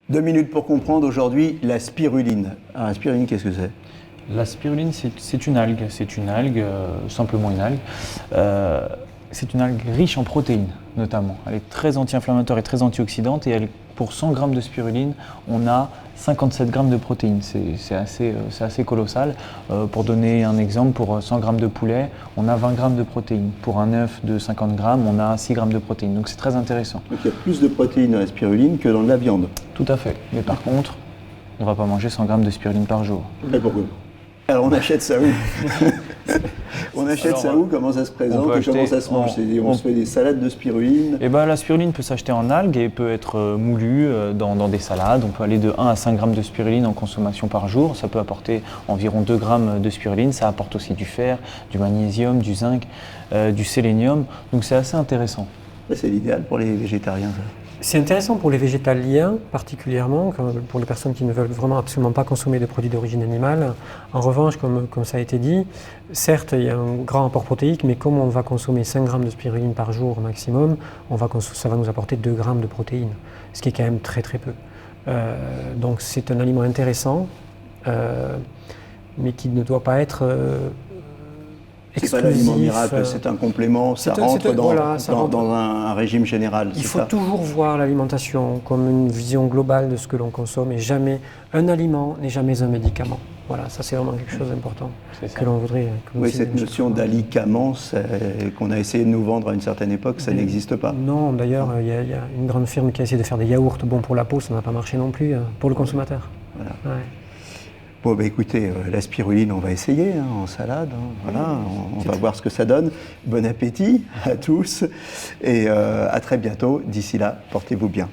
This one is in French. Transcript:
2 minutes pour comprendre aujourd'hui la spiruline. Alors, la spiruline, qu'est-ce que c'est? La spiruline, c'est une algue. C'est une algue, simplement une algue. C'est une algue riche en protéines, notamment. Elle est très anti-inflammatoire et très antioxydante. Et pour 100 grammes de spiruline, on a 57 grammes de protéines. C'est assez colossal. Pour donner un exemple, pour 100 grammes de poulet, on a 20 grammes de protéines. Pour un œuf de 50 grammes, on a 6 grammes de protéines. Donc c'est très intéressant. Donc il y a plus de protéines dans la spiruline que dans de la viande. Tout à fait. Mais par contre, on ne va pas manger 100 grammes de spiruline par jour. Mais pourquoi? Alors on achète ça où? On achète ça où? Comment ça se présente et comment ça se mange? On se fait des salades de spiruline? Eh ben, la spiruline peut s'acheter en algues et peut être moulue dans des salades. On peut aller de 1 à 5 grammes de spiruline en consommation par jour. Ça peut apporter environ 2 grammes de spiruline. Ça apporte aussi du fer, du magnésium, du zinc, du sélénium. Donc c'est assez intéressant. C'est l'idéal pour les végétariens, ça. C'est intéressant pour les végétaliens, particulièrement, pour les personnes qui ne veulent vraiment absolument pas consommer de produits d'origine animale. En revanche, comme ça a été dit, certes, il y a un grand apport protéique, mais comme on va consommer 5 grammes de spiruline par jour au maximum, ça va nous apporter 2 grammes de protéines, ce qui est quand même très très peu. Donc c'est un aliment intéressant, mais qui ne doit pas être c'est pas l'aliment miracle, c'est un complément, ça rentre dans un régime général. Il faut toujours voir l'alimentation comme une vision globale de ce que l'on consomme et jamais un aliment n'est jamais un médicament. Voilà, ça c'est vraiment quelque chose d'important que l'on voudrait. Oui, cette notion d'alicament qu'on a essayé de nous vendre à une certaine époque, ça n'existe pas. Non, d'ailleurs, il y a une grande firme qui a essayé de faire des yaourts bons pour la peau, ça n'a pas marché non plus pour le consommateur. Voilà. Ouais. Bon, bah, écoutez, la spiruline, on va essayer en salade. Voilà, on va voir ce que ça donne. Bon appétit à tous et à très bientôt. D'ici là, portez-vous bien.